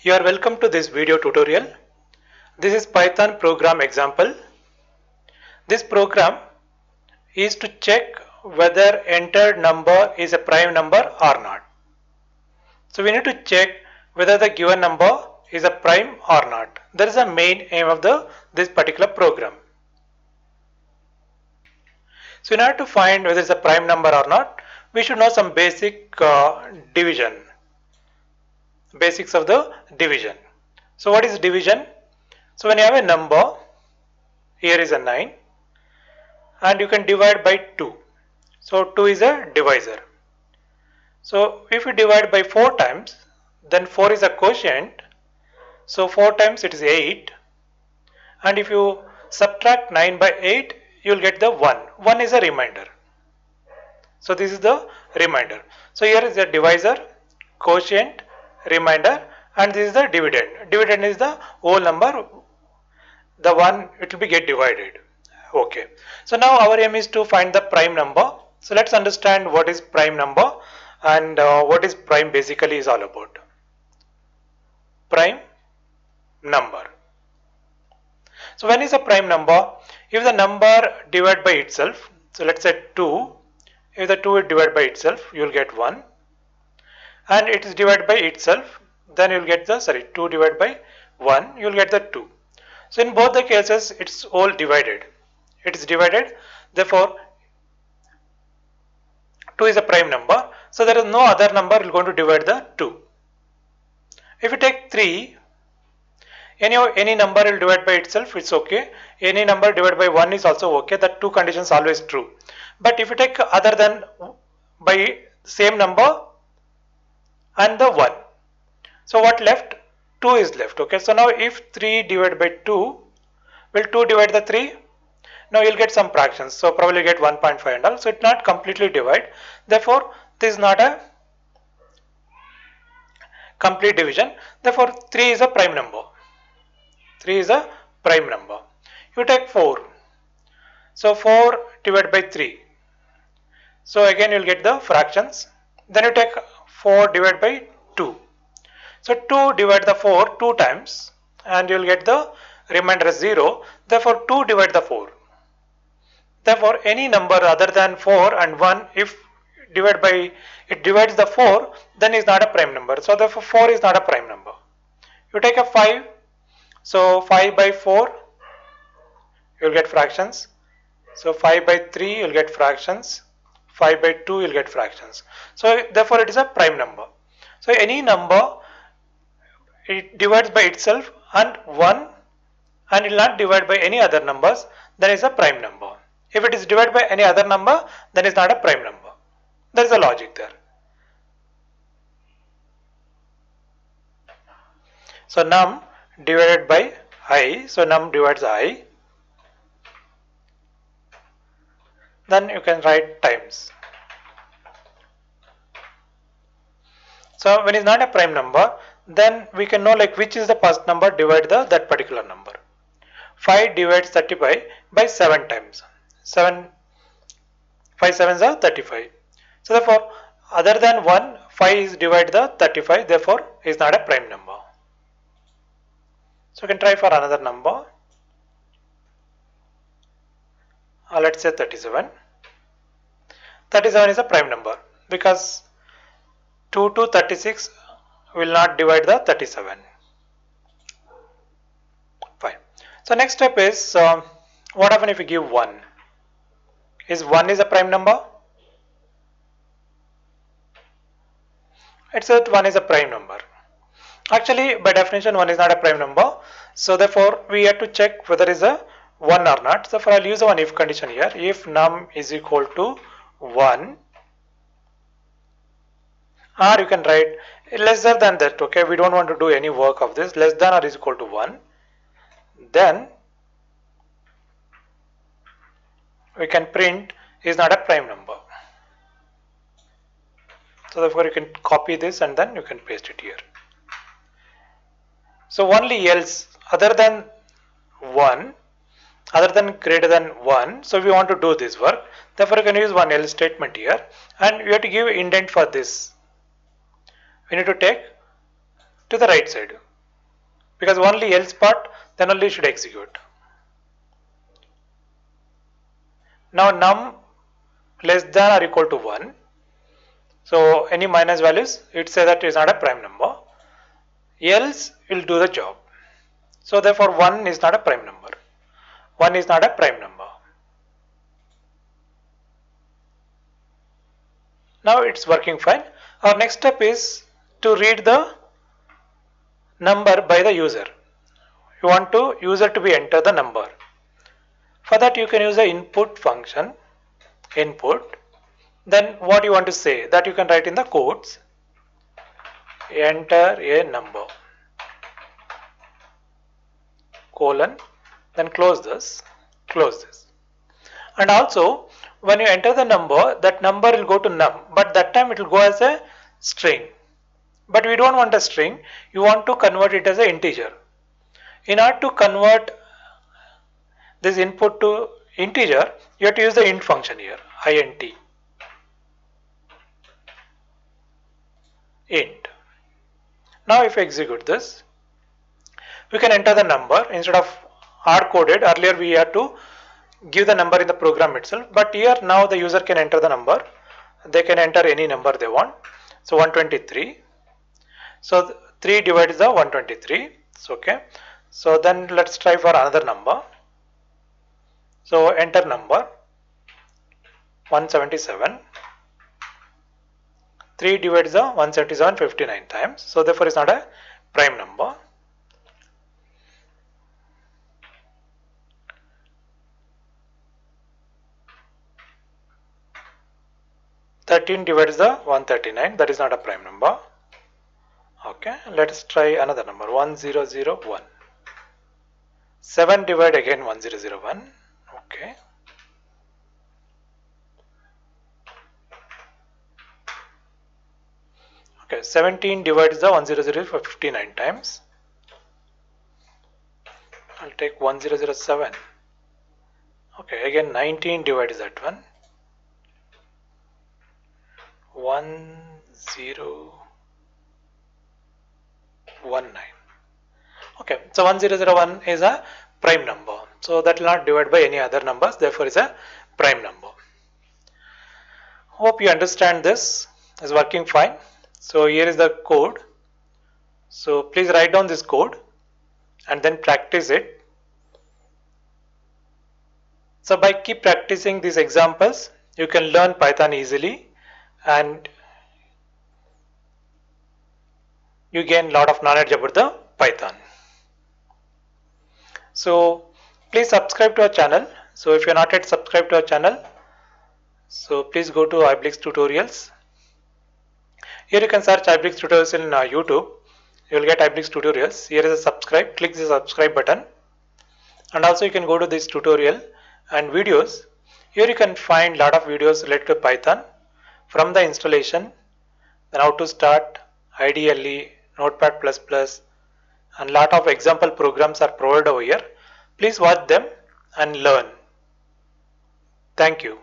You are welcome to this video tutorial. This is Python program example. This program is to check whether entered number is a prime number or not. So we need to check whether the given number is a prime or not. That is the main aim of this particular program. So in order to find whether it's a prime number or not, we should know some basic basics of the division. So what is division? So when you have a number, here is a 9 and you can divide by 2. So 2 is a divisor. So if you divide by 4 times, then 4 is a quotient. So 4 times it is 8. And if you subtract 9 by 8, you will get the 1. 1 is a remainder. So this is the remainder. So here is the divisor, quotient, remainder, and this is the dividend. Dividend is the whole number, the one it will be get divided. Okay. So now our aim is to find the prime number. So let's understand what is prime number and what is prime basically is all about. Prime number. So when is a prime number? If the number divided by itself, so let's say 2, if the 2 is divided by itself, you will get 1, and it is divided by itself, then you will get the 2 divided by 1, you will get the 2. So in both the cases it's all divided. It is divided, therefore 2 is a prime number, so there is no other number going to divide the 2. If you take 3, any number will divide by itself, it's okay. Any number divided by 1 is also okay. That two conditions always true. But if you take other than by same number and the 1, so what left? 2 is left. Okay, so now if 3 divided by 2, will 2 divide the 3? Now you'll get some fractions, so probably get 1.5 and all. So it's not completely divide. Therefore, this is not a complete division. Therefore, 3 is a prime number. 3 is a prime number. You take 4. So 4 divided by 3. So again you'll get the fractions. Then you take 4 divided by 2. So 2 divide the 4 2 times and you'll get the remainder 0. Therefore 2 divide the 4. Therefore any number other than 4 and 1, if it divides the 4, then is not a prime number. So therefore 4 is not a prime number. You take a 5. So 5 by 4, you will get fractions. So 5 by 3, you will get fractions. 5 by 2, you will get fractions. So therefore it is a prime number. So any number, it divides by itself and 1, and it will not divide by any other numbers, then is a prime number. If it is divided by any other number, then it is not a prime number. There is a logic there. So num divided by I, so num divides I, then you can write times. So when it's not a prime number, then we can know like which is the first number, divide that particular number. 5 divides 35 by 7 times. 5 sevens are 35. So therefore other than 1, 5 is divided the 35, therefore is not a prime number. So you can try for another number. Let's say 37. 37 is a prime number because 2 to 36 will not divide the 37. Fine. So next step is what happens if we give 1? Is 1 is a prime number? It says 1 is a prime number. Actually, by definition, 1 is not a prime number. So therefore, we have to check whether it is a 1 or not. So for I'll use one if condition here. If num is equal to 1, or you can write lesser than that. Okay, we don't want to do any work of this. Less than or is equal to 1. Then we can print is not a prime number. So therefore, you can copy this and then you can paste it here. So only else other than 1, other than greater than 1, so we want to do this work, therefore you can use one else statement here, and you have to give indent for this. We need to take to the right side. because only else part, then only should execute. Now num less than or equal to 1. So any minus values, it says that it is not a prime number. Else will do the job. So therefore 1 is not a prime number. 1 is not a prime number. Now it's working fine. Our next step is to read the number by the user. You want to user to be enter the number. For that you can use the input function, input. Then what you want to say, that you can write in the quotes, enter a number, colon, then close this. And also when you enter the number, that number will go to num, but that time it will go as a string. But we don't want a string, you want to convert it as an integer. In order to convert this input to integer, you have to use the int function here, int. Int. Now if you execute this, we can enter the number instead of hard coded. Earlier we had to give the number in the program itself, but here now the user can enter the number. They can enter any number they want. So 123. So 3 divided the 123. It's okay. So then let's try for another number. So enter number 177. 3 divides the 177 59 times. So therefore it's not a prime number. Thirteen divides the 139. That is not a prime number. Okay, let's try another number 1001. 7 divide again 1001. Okay. Okay, 17 divides the 100 for 59 times. I'll take 1007. Okay, again 19 divides that one. 1019. Okay, so 1001 is a prime number. So that will not divide by any other numbers, therefore is a prime number. Hope you understand this is working fine. So here is the code. So please write down this code and then practice it. So by keep practicing these examples, you can learn Python easily and you gain a lot of knowledge about the Python. So please subscribe to our channel. So if you are not yet subscribed to our channel, so please go to Highblix tutorials. Here you can search Highblix tutorials in YouTube. You will get Highblix tutorials. Here is a subscribe. Click the subscribe button. And also you can go to this tutorial and videos. Here you can find a lot of videos related to Python from the installation, then how to start, IDLE, Notepad++, and lot of example programs are provided over here. Please watch them and learn. Thank you.